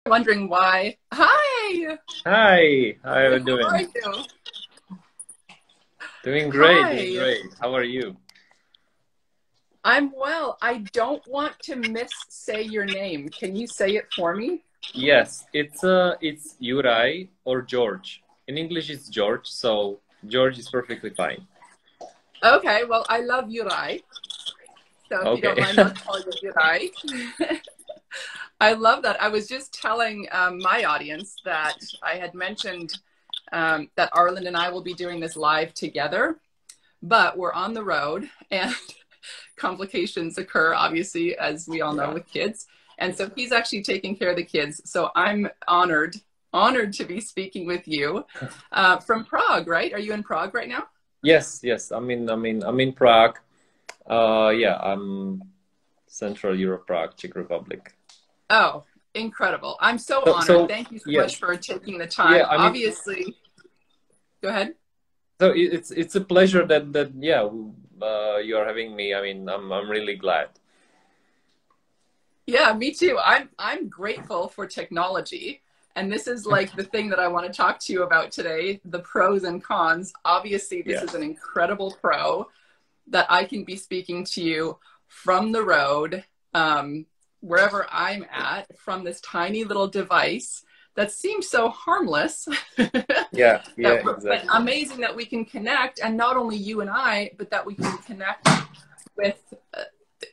wondering why. Hi! Hi, how are you How are doing? you? Doing great, doing Hi. great. How are you? I'm well. I don't want to say your name. Can you say it for me? Yes, it's Juraj or George. In English, it's George, so George is perfectly fine. Okay, well, I love Juraj. So if you don't Okay. mind, I'll call you Juraj. I love that. I was just telling my audience that I had mentioned that Arlen and I will be doing this live together, but we're on the road and complications occur, obviously, as we all know Yeah. with kids. And so he's actually taking care of the kids. So I'm honored to be speaking with you from Prague, right? Are you in Prague right now? Yes, yes. I'm in Prague. Yeah, I'm Central Europe, Prague, Czech Republic. Oh, incredible. I'm so So, honored. so Thank you so much yes, for taking the yeah. time. I mean, Obviously, go ahead. so it's a pleasure that yeah, you are having me. I mean, I'm really glad. Yeah, me too. I'm grateful for technology. And this is like the thing that I want to talk to you about today, the pros and cons. Obviously, this Yeah. is an incredible pro that I can be speaking to you from the road, wherever I'm at, from this tiny little device that seems so harmless. Yeah, yeah, But exactly. amazing that we can connect, and not only you and I, but that we can connect with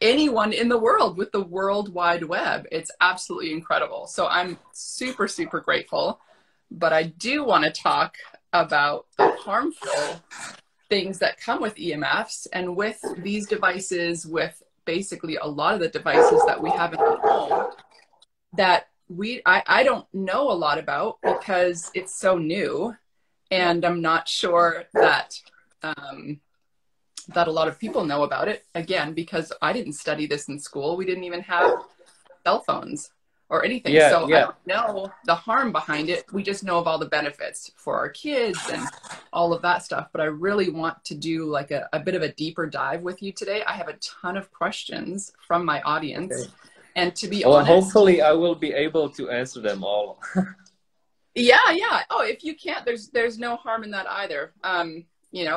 anyone in the world, with the World Wide Web. It's absolutely incredible. So I'm super, super grateful. But I do want to talk about the harmful things that come with EMFs and with these devices, with basically a lot of the devices that we have in our home that I don't know a lot about because it's so new, and I'm not sure that that a lot of people know about it, again, because I didn't study this in school. We didn't even have cell phones or anything. Yeah, So I yeah. don't know the harm behind it. We just know of all the benefits for our kids and all of that stuff. But I really want to do like a bit of a deeper dive with you today. I have a ton of questions from my audience. Okay. And to be Well, honest, hopefully I will be able to answer them all. yeah. Oh, if you can't, there's no harm in that either.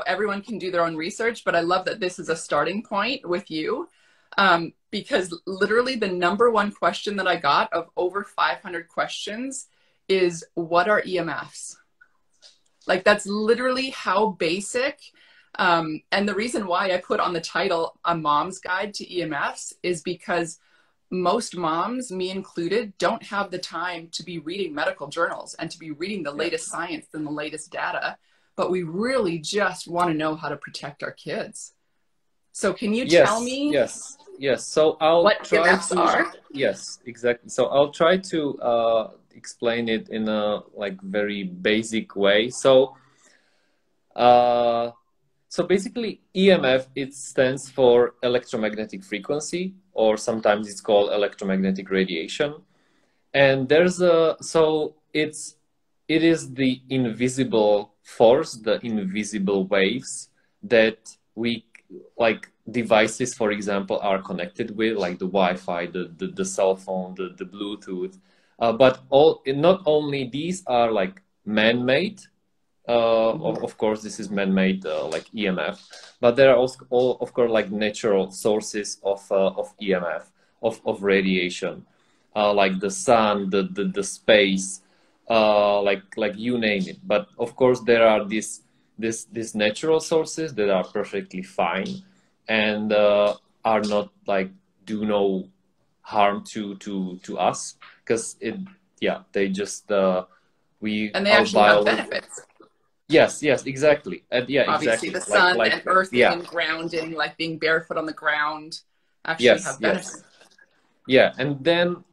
Everyone can do their own research, but I love that this is a starting point with you. Because literally the number one question that I got of over 500 questions is, what are EMFs? Like, that's literally how basic. And the reason why I put on the title A Mom's Guide to EMFs is because most moms, me included, don't have the time to be reading medical journals and to be reading the Yeah. latest science and the latest data. But we really just want to know how to protect our kids. So can you tell Yes, me yes, yes. So I'll what try EMFs to, are? yes, exactly. So I'll try to explain it in a like very basic way. Uh, so basically EMF, it stands for electromagnetic frequency, or sometimes it's called electromagnetic radiation. And it is the invisible force, the invisible waves that we, like devices, for example, are connected with, like the Wi-Fi, the cell phone, the Bluetooth. But not only these are like man-made. Of course, this is man-made, like EMF, but there are also, of course, like natural sources of EMF, of radiation, like the sun, the space, like you name it. But of course, there are these natural sources that are perfectly fine and are not like do no harm to us, because they just we And they our actually have biology. benefits. Yes, exactly. And yeah, Obviously, the exactly. sun Like and earthing yeah, and grounding, like being barefoot on the ground, actually yes, have yes. benefits. Yeah, and then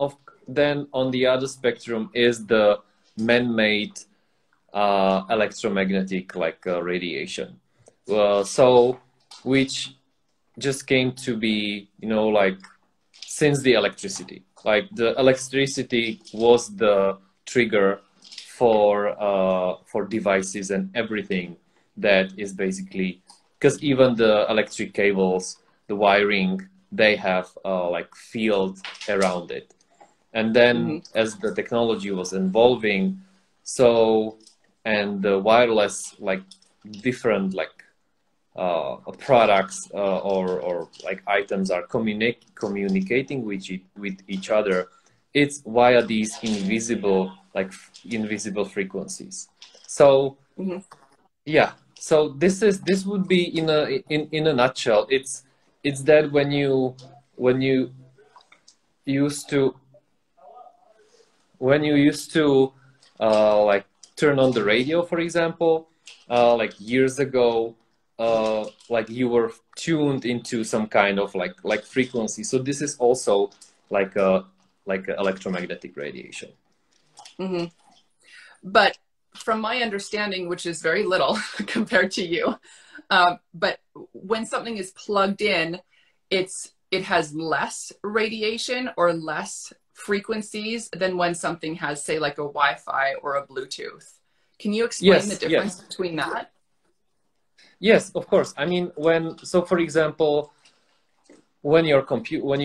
on the other spectrum is the man-made electromagnetic, like radiation. So which just came to be, like since the electricity. Like the electricity was the trigger for devices and everything that is basically, because even the electric cables, the wiring, they have like field around it. And then Mm-hmm. as the technology was evolving, so, and the wireless, like different like products or like items are communicating with each other, it's via these invisible, like invisible frequencies. So Mm-hmm. yeah, so this would be in a nutshell. It's that when you used to like turn on the radio, for example, like years ago, like you were tuned into some kind of like frequency. So this is also like a electromagnetic radiation. Mm-hmm. But from my understanding, which is very little compared to you, but when something is plugged in, it has less radiation or less frequencies than when something has, say, like a Wi-Fi or a Bluetooth. Can you explain the Yes, difference yes, between that? yes, of course. I mean, so for example, when you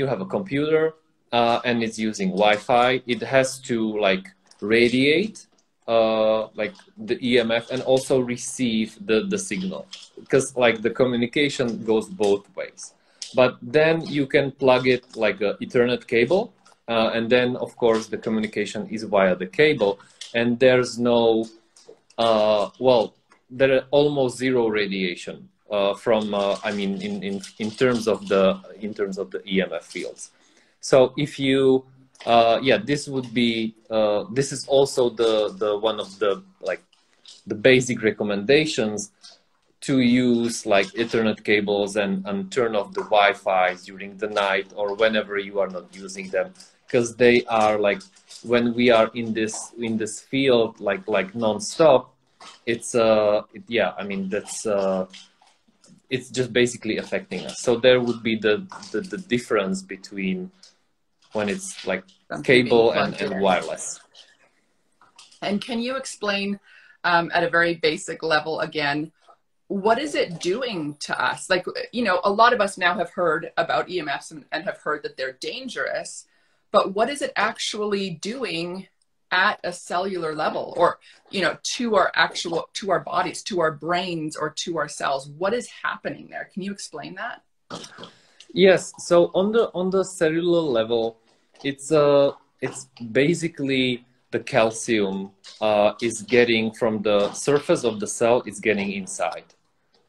have a computer and it's using Wi-Fi, it has to like radiate like the EMF and also receive the signal, because like the communication goes both ways. But then you can plug it like a Ethernet cable, and then of course the communication is via the cable, and there's no well, there are almost zero radiation from I mean in terms of the EMF fields. So if you yeah, this would be this is also the one of the like the basic recommendations, to use like Ethernet cables and turn off the Wi-Fi during the night or whenever you are not using them, because they are like, when we are in this field like non-stop, it's yeah, I mean that's it's just basically affecting us. So there would be the difference between when it's like Something being cable plugged and in. wireless. And can you explain at a very basic level again, what is it doing to us? Like, you know, a lot of us now have heard about EMFs and have heard that they're dangerous, but what is it actually doing at a cellular level, or, you know, to our bodies, to our brains, or to our cells? What is happening there? Can you explain that? Yes. So on the cellular level, it's basically the calcium is getting from the surface of the cell, it's getting inside.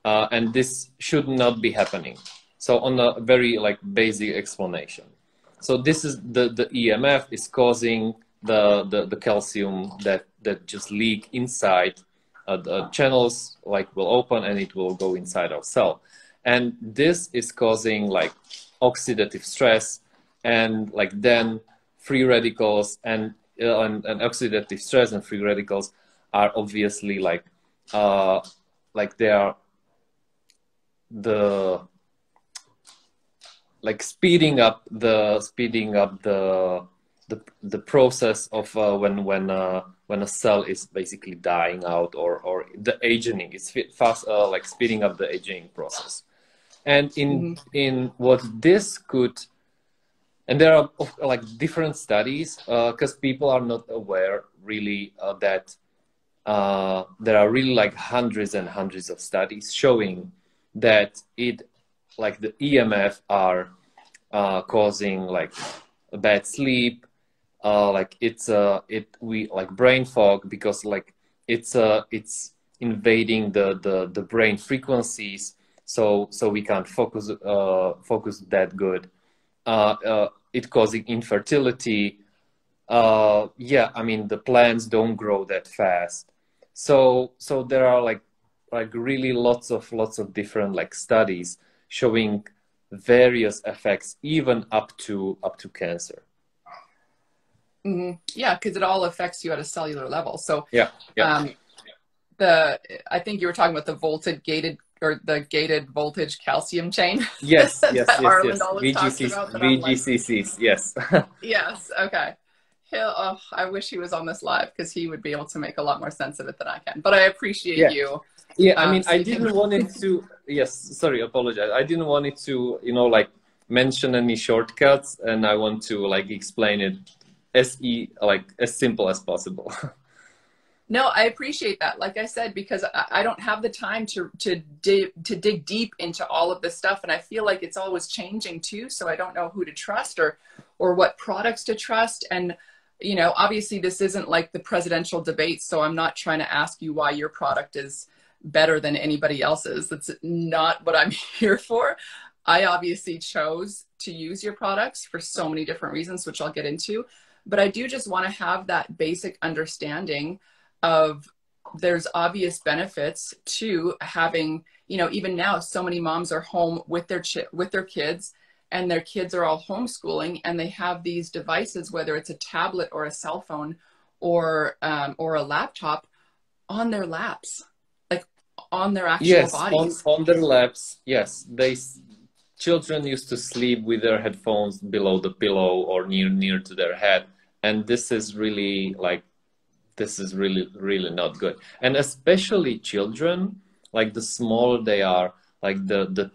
And this should not be happening. So on a very like basic explanation. So this is the EMF is causing the calcium that just leak inside. The channels like will open and it will go inside our cell. And this is causing like oxidative stress, and like then free radicals and oxidative stress and free radicals are obviously like they are the like speeding up the process of when a cell is basically dying out, or the aging. It's fast like speeding up the aging process. And in what this could, and there are like different studies because people are not aware really that there are really like hundreds and hundreds of studies showing that it like the EMF are causing like a bad sleep, like we like brain fog, because like it's invading the brain frequencies, so we can't focus that good. It causing infertility. Yeah, I mean the plants don't grow that fast. So there are like really lots of different like studies showing various effects, even up to cancer. Yeah, because it all affects you at a cellular level. So yeah. I think you were talking about the gated voltage calcium chain. Yes. that Arland always talks VGCs, about. That I'm like, VGCCs. Yes. yes, okay. I wish he was on this live, because he would be able to make a lot more sense of it than I can. But I appreciate you. Yeah, I mean, I didn't want it to. Yes, sorry, apologize. I didn't want it to, like mention any shortcuts, and I want to like explain it like as simple as possible. No, I appreciate that. Like I said, because I don't have the time to dig deep into all of this stuff, and I feel like it's always changing too. So I don't know who to trust or what products to trust. And you know, obviously, this isn't like the presidential debate, so I'm not trying to ask you why your product is better than anybody else's. That's not what I'm here for. I obviously chose to use your products for so many different reasons, which I'll get into. But I do just want to have that basic understanding of there's obvious benefits to having, you know, even now so many moms are home with their kids, and their kids are all homeschooling, and they have these devices, whether it's a tablet or a cell phone or a laptop, on their laps, like on their actual bodies. On their laps. Yes, children used to sleep with their headphones below the pillow or near to their head, and this is really really not good. And especially children, like the smaller they are, like the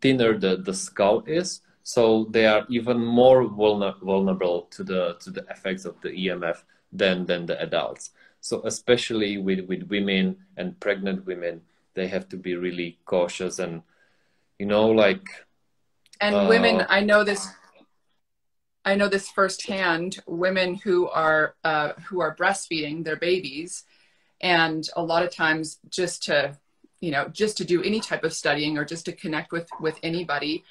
thinner the skull is, so they are even more vulnerable to the effects of the EMF than the adults. So especially with women and pregnant women, they have to be really cautious. And you know, like, and women, I know this firsthand, women who are breastfeeding their babies, and a lot of times just to do any type of studying or just to connect with anybody,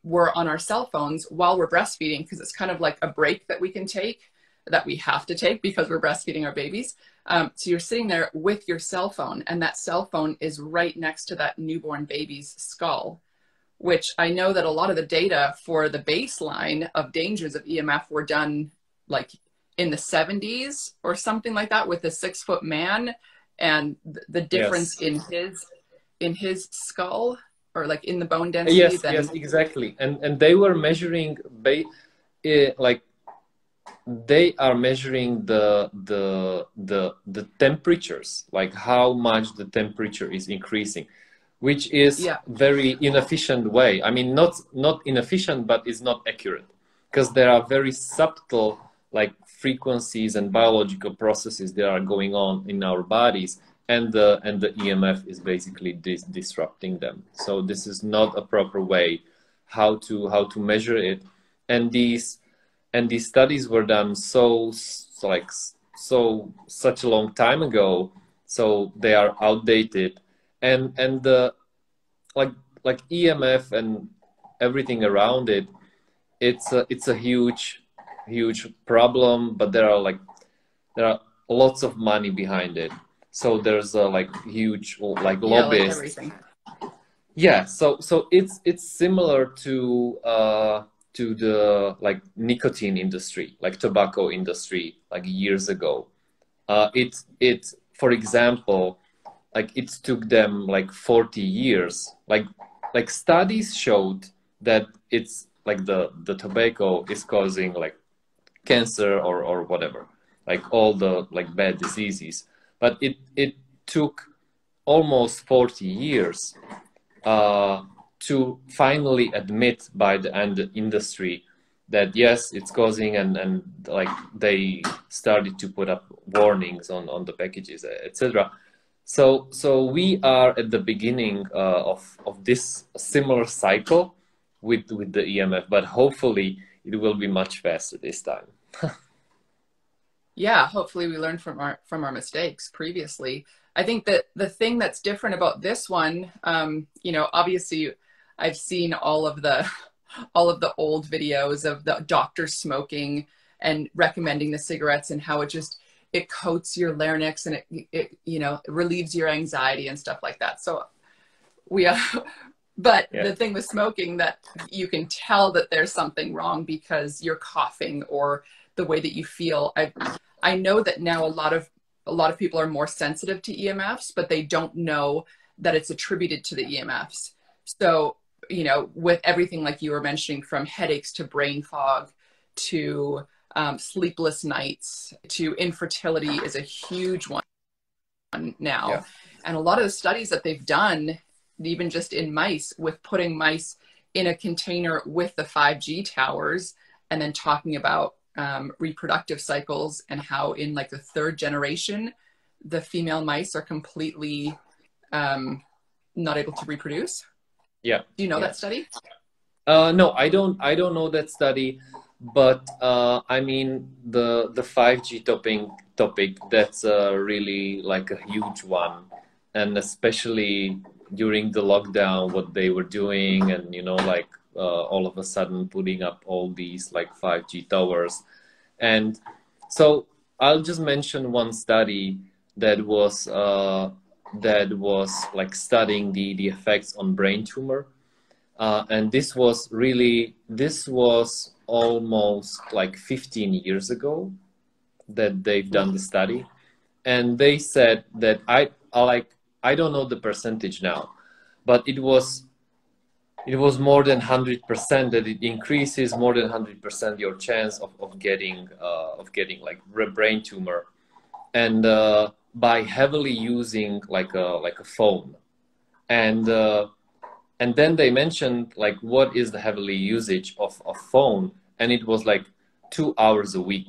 we're on our cell phones while we're breastfeeding, because it's kind of like a break that we can take, that we have to take because we're breastfeeding our babies. So you're sitting there with your cell phone, and that cell phone is right next to that newborn baby's skull, which I know that a lot of the data for the baseline of dangers of EMF were done like in the 70s or something like that, with a 6-foot man, and the difference in his skull, or like in the bone density. Yes, exactly. And they were measuring like they are measuring the temperatures, like how much the temperature is increasing, which is very inefficient way. I mean, not inefficient, but it's not accurate, because there are very subtle like frequencies and biological processes that are going on in our bodies, and the EMF is basically disrupting them. So this is not a proper way how to measure it. And these studies were done such a long time ago, so they are outdated. And the like EMF and everything around it, it's a huge problem, but there are lots of money behind it. So there's a like huge like lobbyists. Like everything. Yeah, so it's similar to the like nicotine industry, like tobacco industry, like years ago. It for example, like it took them like 40 years. Like studies showed that it's like the tobacco is causing like cancer or whatever, like all the like bad diseases. But it took almost 40 years to finally admit by the end industry that yes, it's causing, and like they started to put up warnings on the packages, etc. So we are at the beginning of this similar cycle with the EMF, but hopefully it will be much faster this time. Yeah, hopefully we learned from our mistakes previously. I think that the thing that's different about this one, you know, obviously I've seen all of the old videos of the doctors smoking and recommending the cigarettes, and how it coats your larynx, and it you know, relieves your anxiety and stuff like that. So but the thing with smoking, that you can tell that there's something wrong because you're coughing, or the way that you feel. I know that now a lot of people are more sensitive to EMFs, but they don't know that it's attributed to the EMFs. So, you know, with everything like you were mentioning, from headaches to brain fog to sleepless nights to infertility is a huge one now. Yeah. And a lot of the studies that they've done, even just in mice, with putting mice in a container with the 5G towers, and then talking about reproductive cycles, and how in like the third generation, the female mice are completely not able to reproduce. Yeah. Do you know that study? No, I don't know that study, but I mean the 5G topic that's really like a huge one, and especially during the lockdown, what they were doing, and you know, like all of a sudden putting up all these like 5G towers. And so I'll just mention one study that was like studying the effects on brain tumor. And this was almost like 15 years ago that they've done the study. And they said that I don't know the percentage now, but it was more than 100%, that it increases more than 100% your chance of getting like brain tumor, and by heavily using like a phone. And then they mentioned like what is the heavily usage of phone, and it was like 2 hours a week.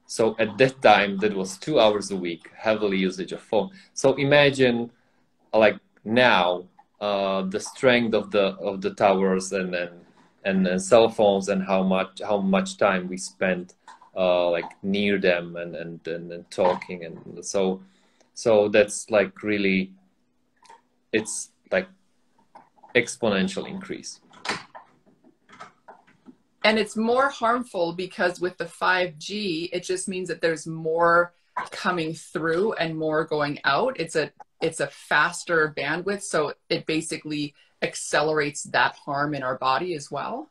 So at that time, that was 2 hours a week heavily usage of phone. So imagine like now the strength of the towers and cell phones, and how much time we spend like near them and talking, and so that's like really, it's like exponential increase. And it's more harmful because with the 5G, it just means that there's more coming through and more going out. It's a faster bandwidth, so it basically accelerates that harm in our body as well.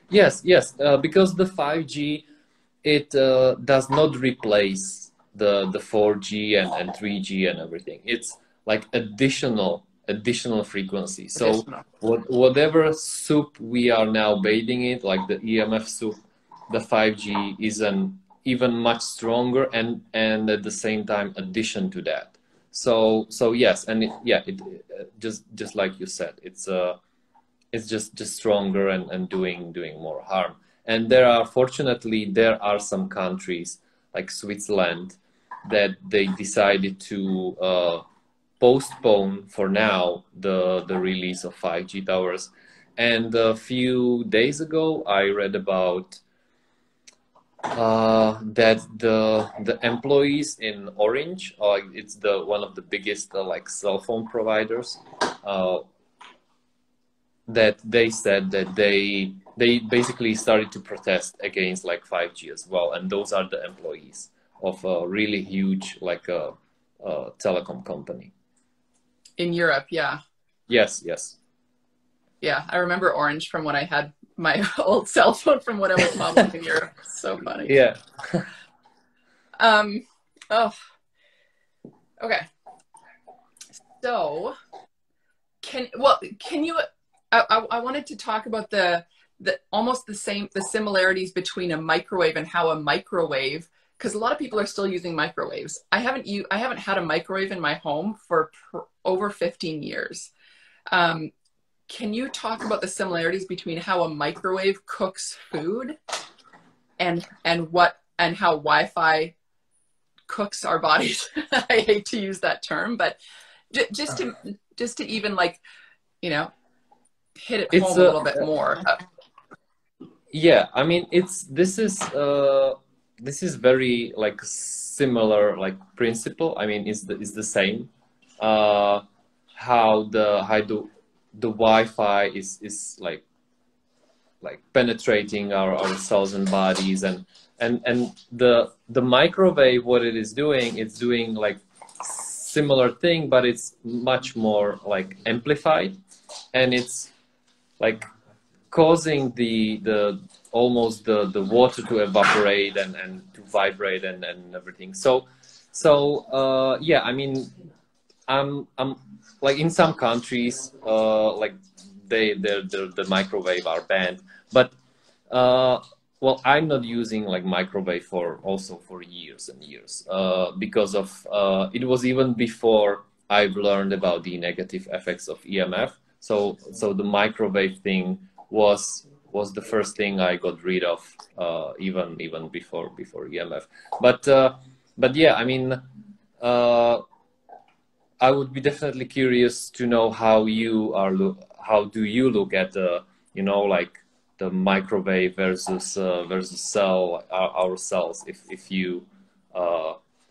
Yes, because the 5G, it does not replace the 4G and 3G and everything. It's like additional frequency. So whatever soup we are now bathing it, like the EMF soup, the 5G is an even much stronger and at the same time addition to that. So yes, and it just like you said, it's just stronger and doing more harm. And fortunately there are some countries like Switzerland that they decided to postpone for now the release of 5G towers. And a few days ago, I read about that the employees in Orange, it's one of the biggest like cell phone providers, that they said that they basically started to protest against like 5G as well, and those are the employees of a really huge like a telecom company. In Europe, yeah. Yes. Yeah, I remember Orange from when I had my old cell phone from when I was modeling in Europe. So funny. Yeah. Oh. Okay. So, can you? I wanted to talk about the almost the similarities between a microwave and how a microwave, because a lot of people are still using microwaves. I haven't had a microwave in my home for over 15 years. Can you talk about the similarities between how a microwave cooks food and how Wi-Fi cooks our bodies? I hate to use that term, but just to even like, you know, hit it home a little bit more. Yeah, I mean, this is very like similar like principle. I mean, it's the same. How the Wi-Fi is like penetrating our cells and bodies, and the microwave, what it is doing, it's doing like similar thing, but it's much more like amplified, and it's like causing the almost the water to evaporate and to vibrate and everything. So yeah, I mean, I'm like in some countries like the microwave are banned, but well, I'm not using like microwave for years and years because of it was even before I've learned about the negative effects of EMF. So the microwave thing was was the first thing I got rid of, even before EMF. But yeah, I mean, I would be definitely curious to know how how do you look at the, you know, like the microwave versus cell, our cells, if you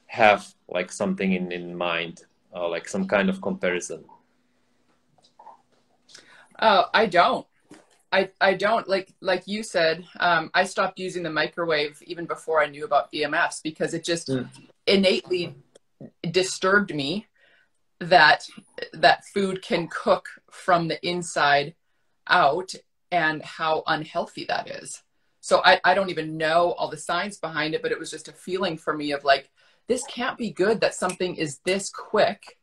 have like something in mind, like some kind of comparison. Oh, I don't. I don't, like you said, I stopped using the microwave even before I knew about EMFs because it just innately disturbed me that food can cook from the inside out and how unhealthy that is. So I don't even know all the science behind it, but it was just a feeling for me of like, this can't be good that something is this quick.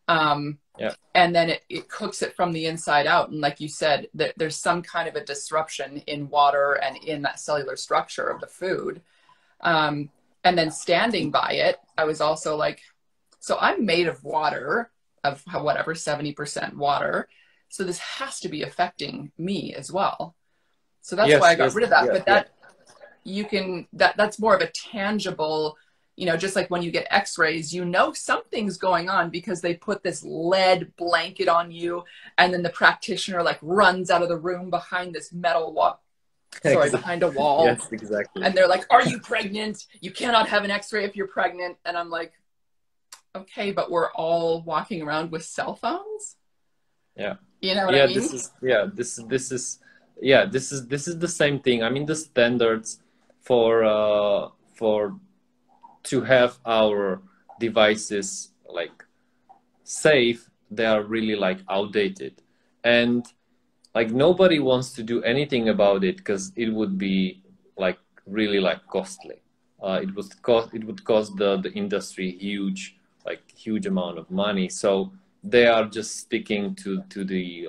Yeah. And then it cooks it from the inside out. And like you said, there's some kind of a disruption in water and in that cellular structure of the food. And then standing by it, I was also like, so I'm made of water, of whatever, 70% water. So this has to be affecting me as well. So that's why I got rid of that. But that's more of a tangible, you know, just like when you get x-rays, you know, something's going on because they put this lead blanket on you. And then the practitioner like runs out of the room behind this metal wall. Sorry, behind a wall. Yes, exactly. And they're like, are you pregnant? You cannot have an x-ray if you're pregnant. And I'm like, okay, but we're all walking around with cell phones. Yeah. You know what I mean? This is the same thing. I mean, the standards for to have our devices like safe, they are really like outdated, and like nobody wants to do anything about it because it would be like really like costly. It would cost the industry huge amount of money. So they are just sticking to the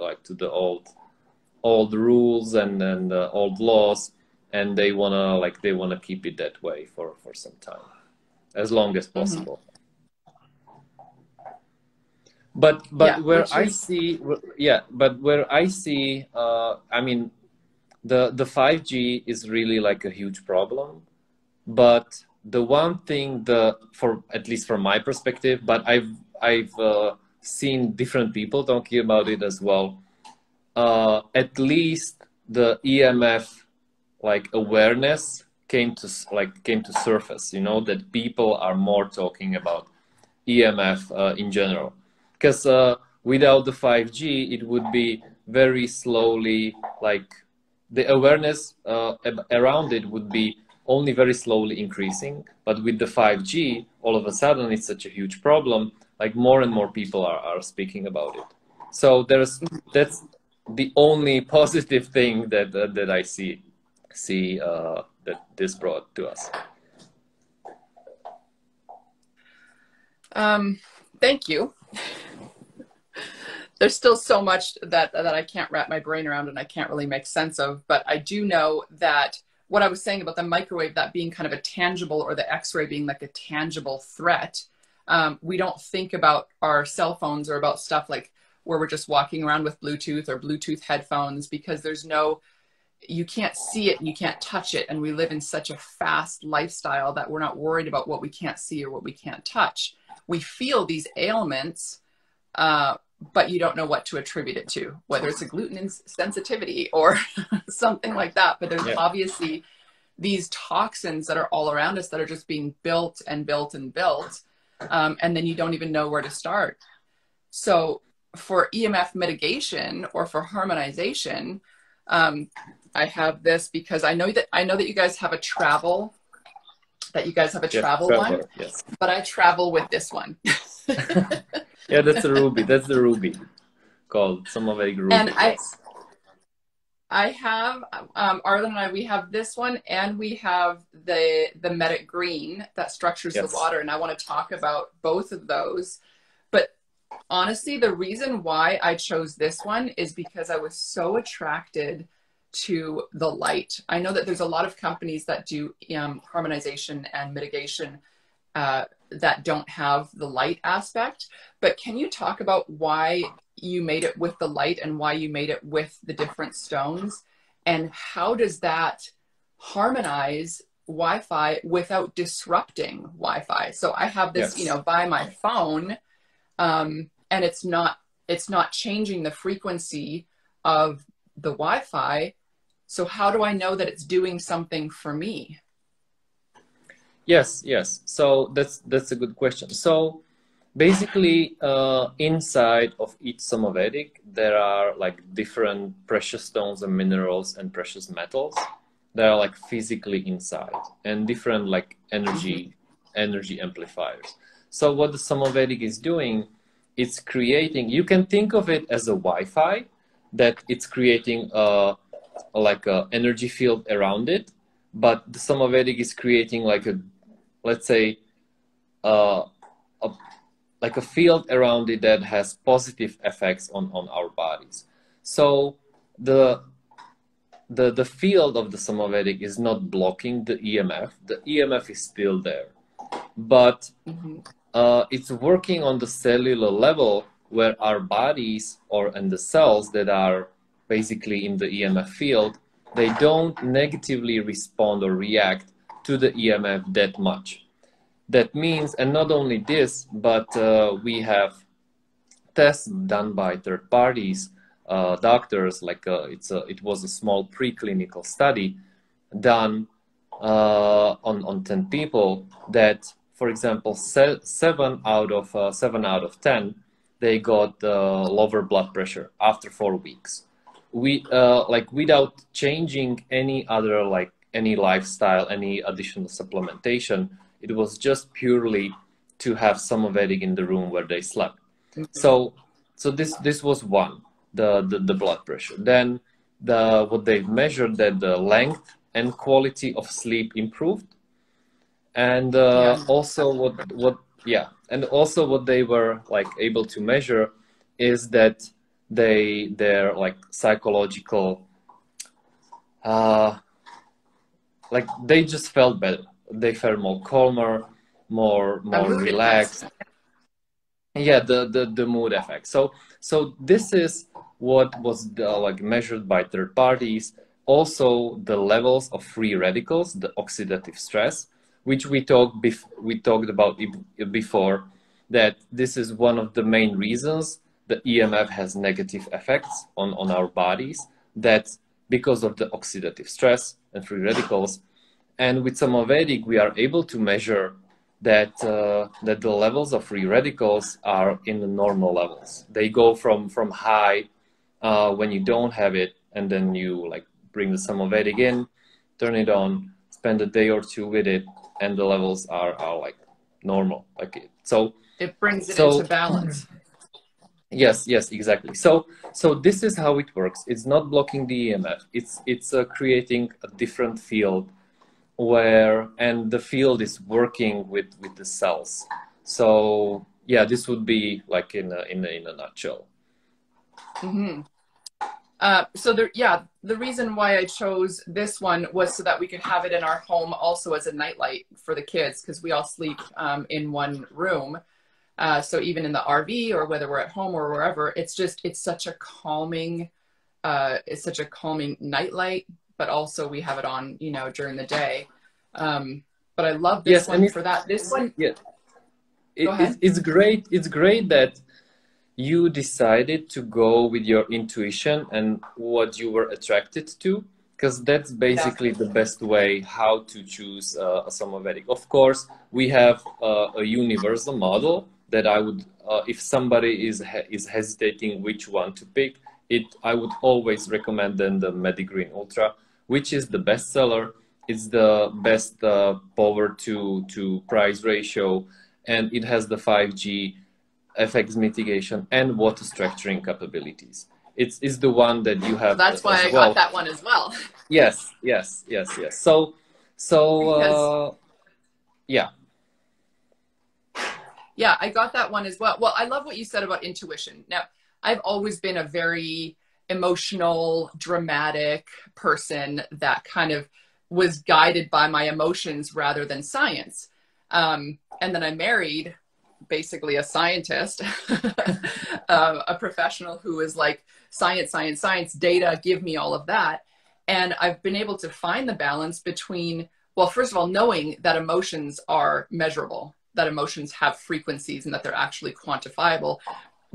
old rules and old laws, and they wanna keep it that way for some time, as long as possible. But where I see, I mean, the 5G is really like a huge problem. But the one thing, for at least from my perspective, but I've seen different people talking about it as well. At least the EMF like awareness came to surface. You know, that people are more talking about EMF in general. Because without the 5G, it would be very slowly, like the awareness around it would be only very slowly increasing. But with the 5G, all of a sudden, it's such a huge problem. Like more and more people are speaking about it. So that's the only positive thing that I see that this brought to us. Thank you. There's still so much that I can't wrap my brain around and I can't really make sense of, but I do know that what I was saying about the microwave, that being kind of a tangible, or the x-ray being like a tangible threat, we don't think about our cell phones or about stuff like where we're just walking around with Bluetooth or Bluetooth headphones, because you can't see it and you can't touch it. And we live in such a fast lifestyle that we're not worried about what we can't see or what we can't touch. We feel these ailments, but you don't know what to attribute it to, whether it's a gluten sensitivity or something like that. But there's obviously these toxins that are all around us that are just being built and built and built. And then you don't even know where to start. So for EMF mitigation or for harmonization, I have this because I know that you guys have a travel, one, yes. But I travel with this one. Yeah, that's the Ruby. That's the Ruby called Somavedic Ruby. And I have, Arlen and I, we have this one, and we have the Medic Green that structures the water. And I want to talk about both of those. But honestly, the reason why I chose this one is because I was so attracted to the light. I know that there's a lot of companies that do harmonization and mitigation that don't have the light aspect, but can you talk about why you made it with the light and why you made it with the different stones, And how does that harmonize Wi-Fi without disrupting Wi-Fi? So I have this, you Yes. know, by my phone, and it's not changing the frequency of the Wi-Fi. So how do I know that it's doing something for me? Yes, yes. So that's a good question. So basically, inside of each Somavedic, there are like different precious stones and minerals and precious metals that are like physically inside, and different like energy amplifiers. So what the Somavedic is doing, it's creating. You can think of it as a Wi-Fi, that it's creating like a energy field around it, but the Somavedic is creating like a, let's say, uh, a, like a field around it that has positive effects on our bodies. So the field of the Somavedic is not blocking the EMF. The EMF is still there, but it's working on the cellular level, where our bodies and the cells that are basically in the EMF field, they don't negatively respond or react to the EMF that much. That means, and not only this, but we have tests done by third parties, doctors, like it was a small preclinical study done on 10 people, that, for example, 7 out of 10, they got lower blood pressure after 4 weeks. We like, without changing any other, like any lifestyle, any additional supplementation. It was just purely to have Somavedic in the room where they slept. So this was one, the blood pressure. Then what they've measured, that the length and quality of sleep improved, and also what they were like able to measure is that their like psychological, like they just felt better. They felt more calmer, more relaxed. Yeah, the mood effect. So this is what was like measured by third parties. Also, the levels of free radicals, the oxidative stress, which we talked about before, that this is one of the main reasons the EMF has negative effects on our bodies. That's because of the oxidative stress and free radicals. And with Somavedic, we are able to measure that the levels of free radicals are in the normal levels. They go from high when you don't have it, and then you like bring the Somavedic in, turn it on, spend a day or two with it, and the levels are like normal. Like so it brings it into balance. Yes, exactly. So this is how it works. It's not blocking the EMF. It's creating a different field and the field is working with the cells. So yeah, this would be like in a nutshell. So the reason why I chose this one was so that we could have it in our home also as a nightlight for the kids, because we all sleep in one room. So even in the RV, or whether we're at home or wherever, it's such a calming nightlight, but also we have it on, during the day. But I love this one for that. This one, yeah, go ahead. It's great. It's great that you decided to go with your intuition and what you were attracted to, because that's basically the best way how to choose a Somavedic. Of course, we have a universal model that I would, if somebody is hesitating which one to pick, I would always recommend them the MediGreen Ultra, which is the best seller. It's the best power to price ratio, and it has the 5G FX mitigation and water structuring capabilities. It's the one that you have. That's why I got that one as well. Yes. So yeah. Yeah, I got that one as well. Well, I love what you said about intuition. Now, I've always been a very emotional, dramatic person that kind of was guided by my emotions rather than science. And then I married basically a scientist, a professional who is like, science, data, give me all of that. And I've been able to find the balance between, well, first of all, knowing that emotions are measurable, that emotions have frequencies and that they're actually quantifiable.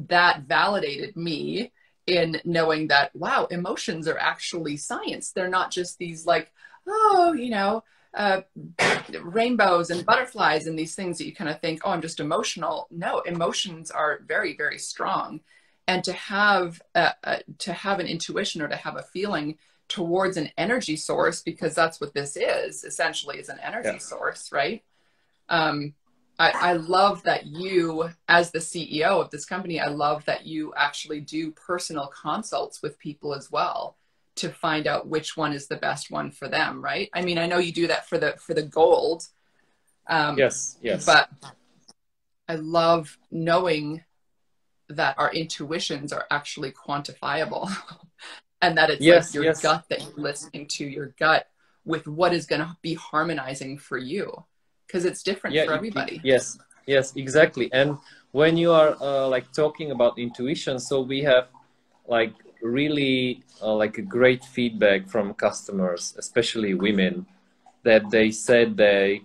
That validated me in knowing that, wow, emotions are actually science. They're not just these like, oh, you know, rainbows and butterflies and these things that you kind of think, oh, I'm just emotional. No, emotions are very, very strong. And to have an intuition or to have a feeling towards an energy source, because that's what this is essentially, is an energy source, right? I love that you, as the CEO of this company, I love that you actually do personal consults with people as well to find out which one is the best one for them, right? I mean, I know you do that for the gold. Yes. But I love knowing that our intuitions are actually quantifiable and that it's like your gut, that you're listening to your gut with what is going to be harmonizing for you, because it's different for everybody. Yes, exactly. And when you are like talking about intuition, so we have like really like a great feedback from customers, especially women, that they said their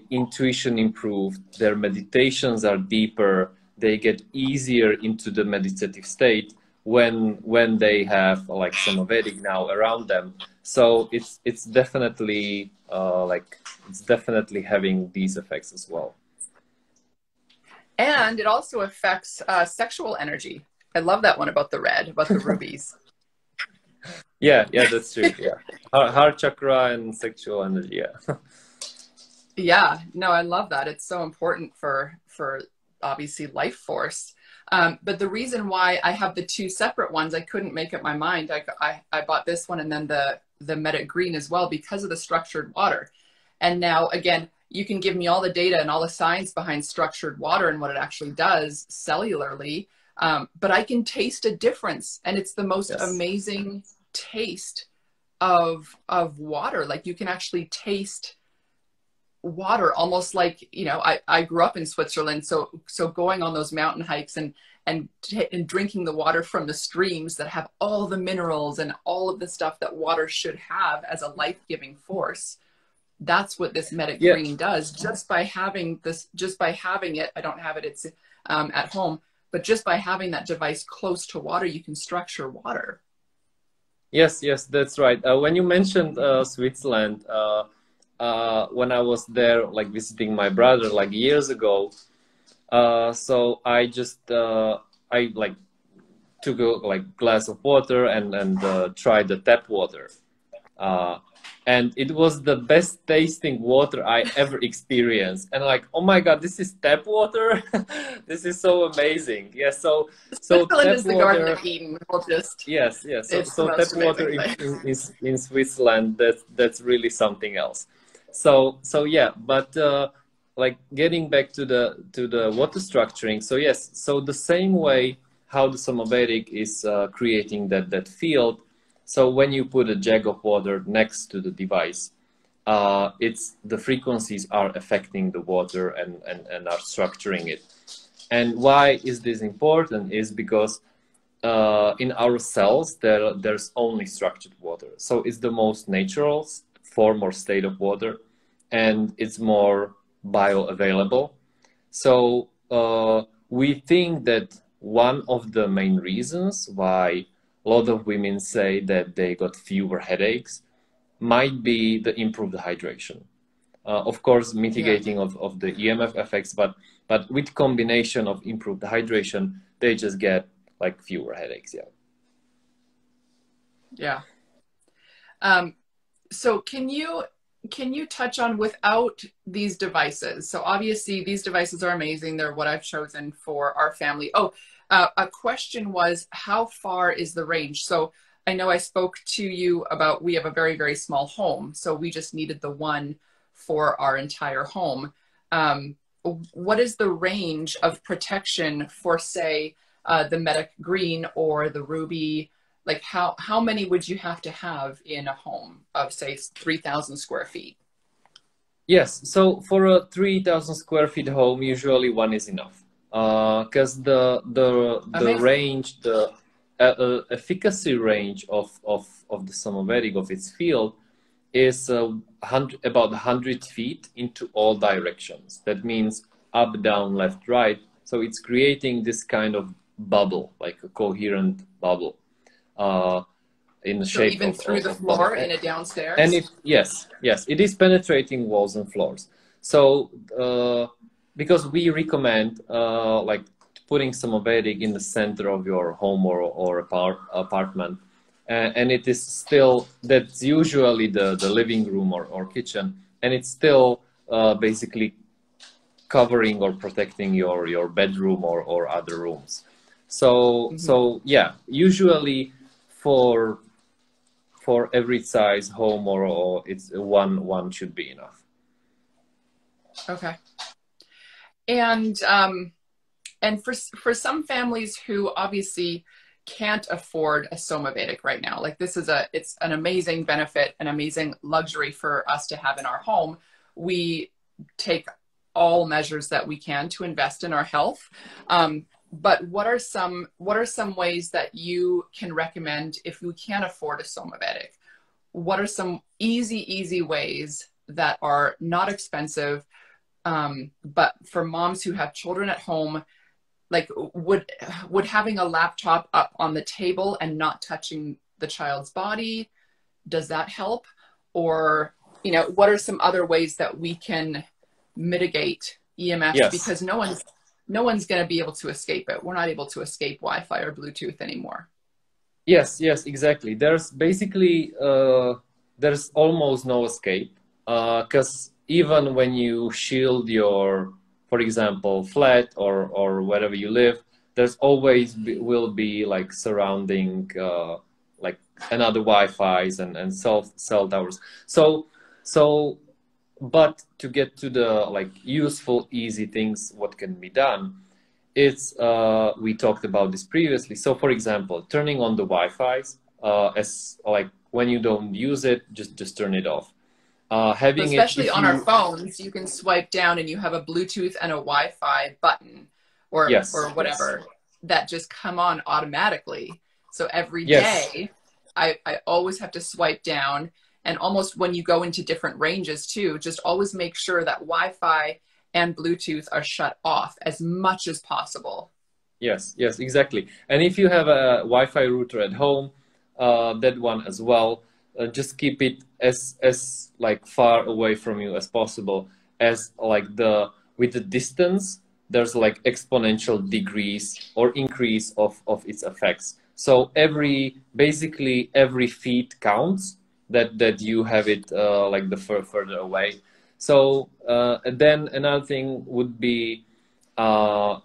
intuition improved, their meditations are deeper, they get easier into the meditative state when they have like Somavedic now around them. So it's definitely like it's definitely having these effects as well. And it also affects sexual energy. I love that one about the red, about the rubies. Yeah, that's true. Yeah, heart chakra and sexual energy. Yeah. Yeah, no, I love that. It's so important for obviously life force. But the reason why I have the two separate ones, I couldn't make up my mind. I bought this one and then the Medic Green as well because of the structured water. And now, again, you can give me all the data and all the science behind structured water and what it actually does cellularly. But I can taste a difference, and it's the most amazing taste of water. Like you can actually taste water almost like, you know, I grew up in Switzerland, so going on those mountain hikes and drinking the water from the streams that have all the minerals and all of the stuff that water should have as a life-giving force. That's what this Medic Green does. Just by having it, I don't have it, it's at home, but just by having that device close to water, you can structure water. Yes, that's right. When you mentioned Switzerland, when I was there, like visiting my brother, like years ago, so I just I like took a like glass of water and tried the tap water, and it was the best tasting water I ever experienced. And like, oh my God, this is tap water. This is so amazing. Yeah, so Switzerland tap is the water, Garden of Eden. We'll just So tap water in Switzerland, that's really something else. So yeah, but like getting back to the water structuring. So yes, so the same way how the Somavedic is creating that field. So when you put a jug of water next to the device, it's the frequencies are affecting the water and are structuring it. And why is this important? Is because in our cells there's only structured water. So it's the most natural form or state of water, and it's more bioavailable. So we think that one of the main reasons why a lot of women say that they got fewer headaches might be the improved hydration. Of course, mitigating of the EMF effects, but with combination of improved hydration, they just get like fewer headaches. Yeah. So can you touch on, without these devices? So obviously these devices are amazing. They're what I've chosen for our family. A question was, how far is the range? So I know I spoke to you about, we have a very, very small home. So we just needed the one for our entire home. What is the range of protection for, say, the Medic Green or the Ruby? Like how many would you have to have in a home of, say, 3,000 square feet? Yes, so for a 3,000 square feet home, usually one is enough. Because the range, efficacy range of the Somavedic, of its field, is about 100 feet into all directions. That means up, down, left, right. So it's creating this kind of bubble, like a coherent bubble, in the shape even through the bubble. floor in a downstairs. And yes, it is penetrating walls and floors. So because we recommend like putting Somavedic in the center of your home or apartment, and it is still, that's usually the living room or kitchen, and it's still basically covering or protecting your bedroom or other rooms. So so yeah, usually for every size home or it's one should be enough. Okay. And for some families who obviously can't afford a Somavedic right now, like it's an amazing benefit, an amazing luxury for us to have in our home. We take all measures that we can to invest in our health. But what are some ways that you can recommend if we can't afford a Somavedic? What are some easy ways that are not expensive, but for moms who have children at home, like would having a laptop up on the table and not touching the child's body, does that help? Or, what are some other ways that we can mitigate EMFs? Yes. Because no one's going to be able to escape it. We're not able to escape Wi-Fi or Bluetooth anymore. Yes, exactly. There's basically, there's almost no escape, because even when you shield your, for example, flat or wherever you live, there's always will be like surrounding, like another Wi-Fi's and cell towers. So, but to get to the like useful, easy things, what can be done? It's we talked about this previously. So, for example, turning on the Wi-Fi's, as like when you don't use it, just turn it off. Having especially on our phones, you can swipe down and you have a Bluetooth and a Wi-Fi button, or whatever that just come on automatically. So every day, I always have to swipe down, and almost when you go into different ranges too, just always make sure that Wi-Fi and Bluetooth are shut off as much as possible. Yes, exactly. And if you have a Wi-Fi router at home, that one as well, just keep it as like far away from you as possible, as like with the distance, there's like exponential decrease or increase of its effects. So basically every feet counts that you have it like the further away. So then another thing would be, for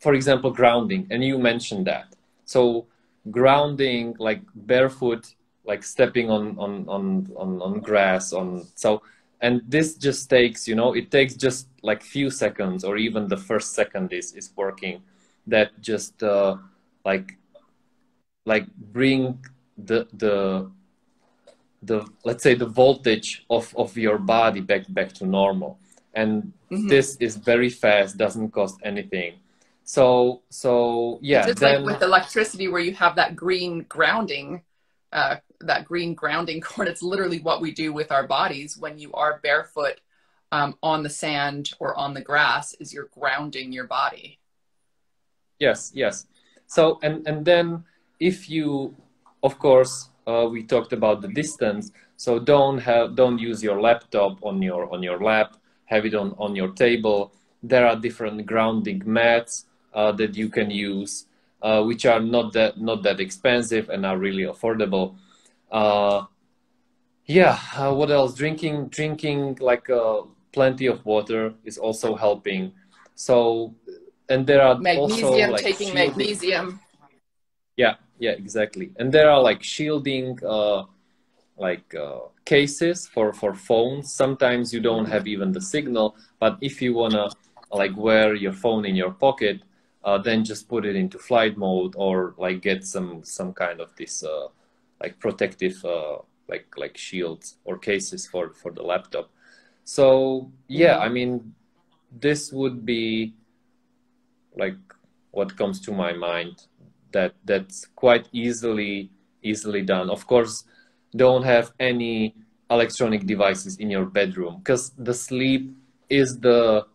example, grounding, and you mentioned that. So grounding, like barefoot, like stepping on grass, and this just takes, it takes just like few seconds, or even the first second is working. That just like bring the let's say the voltage of your body back to normal, and this is very fast, doesn't cost anything. So yeah, it's just like with electricity, where you have that green grounding, cord. It's literally what we do with our bodies when you are barefoot on the sand or on the grass, is you're grounding your body. Yes. So and then if you, of course, we talked about the distance. So don't use your laptop on your lap. Have it on your table. There are different grounding mats that you can use, which are not that expensive and are really affordable. What else? Drinking like plenty of water is also helping. So, and there are magnesium, also like taking magnesium. Yeah, exactly. And there are like shielding cases for phones. Sometimes you don't have even the signal, but if you wanna like wear your phone in your pocket, then just put it into flight mode, or like get some kind of this like protective like shields or cases for the laptop. So yeah, I mean, this would be like what comes to my mind. that's quite easily done. Of course, don't have any electronic devices in your bedroom, because the sleep is the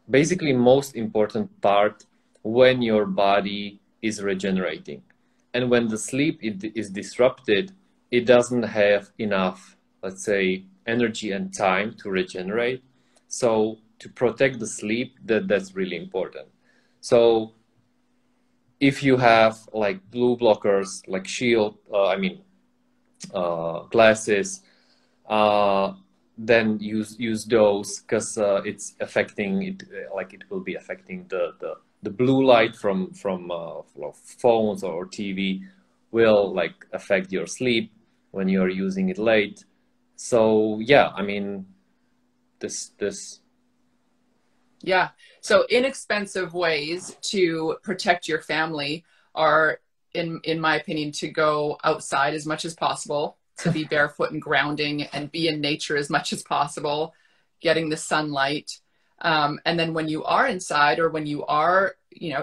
basically most important part when your body is regenerating. And when the sleep is disrupted, it doesn't have enough, let's say, energy and time to regenerate. So to protect the sleep, that's really important. So if you have like blue blockers, like shield, glasses, then use those, because it's affecting it, like it will be affecting the blue light from phones or TV will like affect your sleep when you're using it late. So yeah, I mean, this. Yeah. So inexpensive ways to protect your family are, in my opinion, to go outside as much as possible, to be barefoot and grounding and be in nature as much as possible, getting the sunlight. And then when you are inside, or when you are,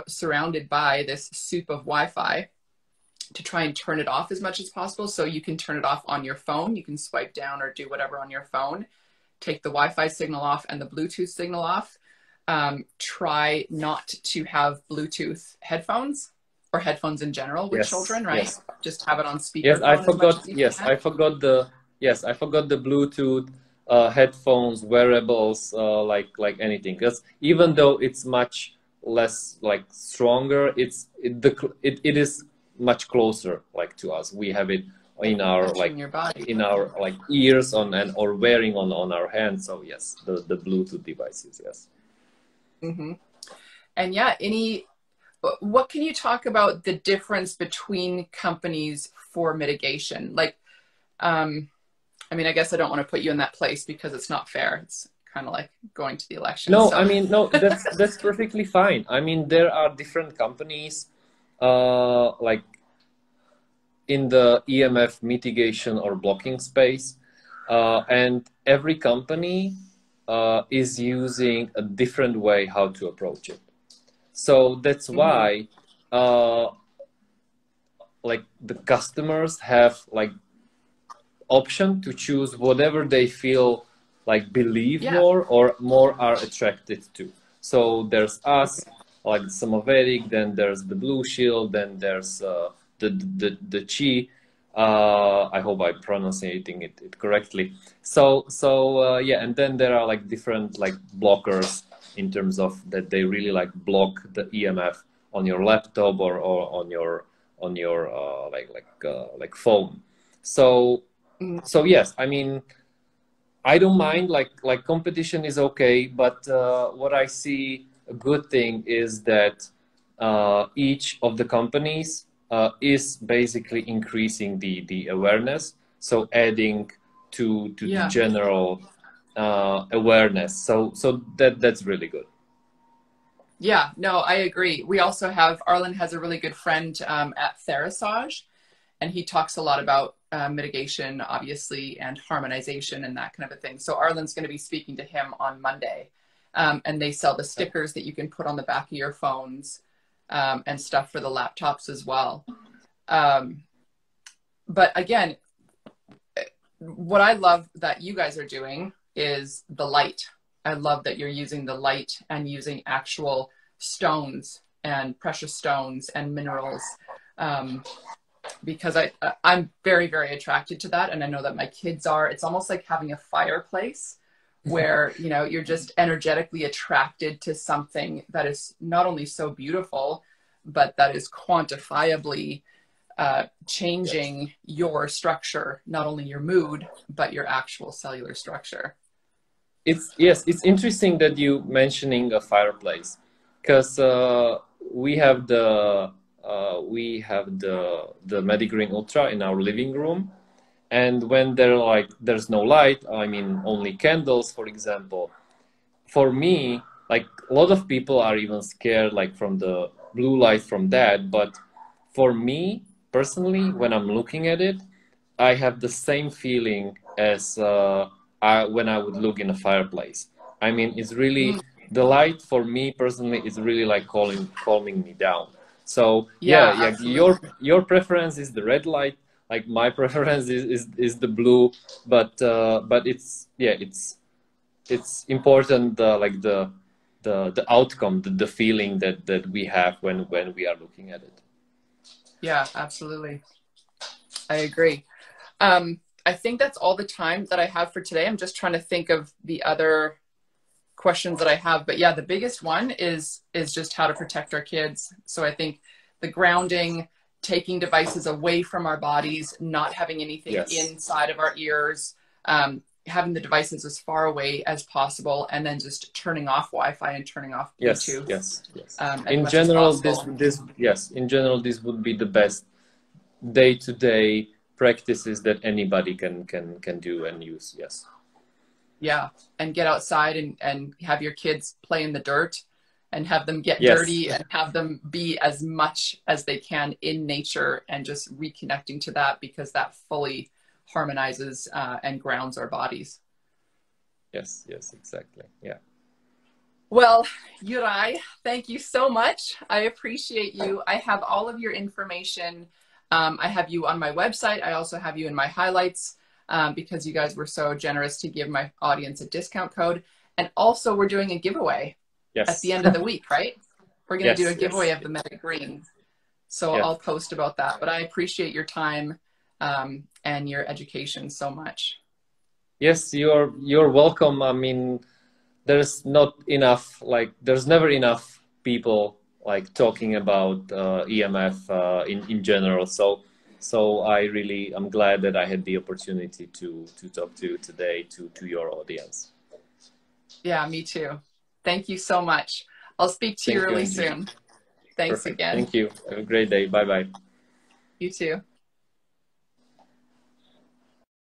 surrounded by this soup of Wi-Fi, to try and turn it off as much as possible. So you can turn it off on your phone. You can swipe down or do whatever on your phone. Take the Wi-Fi signal off and the Bluetooth signal off. Try not to have Bluetooth headphones, or headphones in general with children, right? Yes. Just have it on speaker. Yes, I forgot. I forgot the Bluetooth headphones, wearables, like anything. Because even though it's much less like stronger, it is much closer like to us. We have it in our in our like ears or wearing on our hands. So yes, the Bluetooth devices. Yes. Mm-hmm. And yeah, what can you talk about the difference between companies for mitigation? Like, I mean, I guess I don't want to put you in that place because it's not fair. It's kind of like going to the election. No, so. I mean, no, that's perfectly fine. I mean, there are different companies, like in the EMF mitigation or blocking space, and every company is using a different way how to approach it. So that's why like the customers have like option to choose whatever they feel like believe more or more are attracted to. So there's us, like Somavedic, then there's the Blue Shield, then there's the Chi. I hope I'm pronouncing it correctly. So yeah, and then there are like different like blockers in terms of that they really like block the EMF on your laptop or on your like phone. So yes, I mean, I don't mind like competition is okay, but what I see a good thing is that each of the companies is basically increasing the awareness, so adding to the general awareness. So that's really good. Yeah, no, I agree. We also have, Arlen has a really good friend at Therasage, and he talks a lot about mitigation, obviously, and harmonization and that kind of a thing. So Arlen's going to be speaking to him on Monday. And they sell the stickers that you can put on the back of your phones and stuff for the laptops as well. But again, what I love that you guys are doing is the light. I love that you're using the light and using actual stones and precious stones and minerals, because I'm very, very attracted to that. And I know that my kids are. It's almost like having a fireplace where, you're just energetically attracted to something that is not only so beautiful, but that is quantifiably changing your structure, not only your mood, but your actual cellular structure. It's interesting that you mentioning a fireplace, because we have the Medigreen Ultra in our living room, and when there's no light, I mean only candles, for example. For me, like a lot of people are even scared like from the blue light from that, but for me personally, when I'm looking at it, I have the same feeling as when I would look in a fireplace. I mean, it's really the light for me personally is really like calming me down. So Yeah, yeah, absolutely. your preference is the red light, like my preference is the blue, but it's yeah, it's important, like the outcome, the feeling that we have when we are looking at it. Yeah, absolutely. I agree. I think that's all the time that I have for today. I'm just trying to think of the other questions that I have, but yeah, the biggest one is just how to protect our kids. So I think the grounding, taking devices away from our bodies, not having anything Yes. inside of our ears, having the devices as far away as possible, and then just turning off Wi-Fi and turning off Yes, Bluetooth yes, yes. as In much as general, possible. yes, in general, this would be the best day-to-day practices that anybody can do and use. Yes. Yeah, and get outside and have your kids play in the dirt and have them get Yes. dirty and have them be as much as they can in nature and just reconnecting to that, because that fully harmonizes and grounds our bodies. Yes, yes, exactly. Yeah. Well, Juraj, thank you so much. I appreciate you. I have all of your information. I have you on my website. I also have you in my highlights because you guys were so generous to give my audience a discount code. And also, we're doing a giveaway at the Yes. end of the week, right? We're going to do Yes, a giveaway yes. of the Medic Green. So Yeah. I'll post about that. But I appreciate your time and your education so much. Yes, you're welcome. I mean, there's not enough, like there's never enough people like talking about EMF in general. So I'm glad that I had the opportunity to talk to you today to your audience. Yeah, me too. Thank you so much. I'll speak to you Thank you, really Angie. soon. Thanks Perfect. again. Thank you. Have a great day. Bye bye. You too.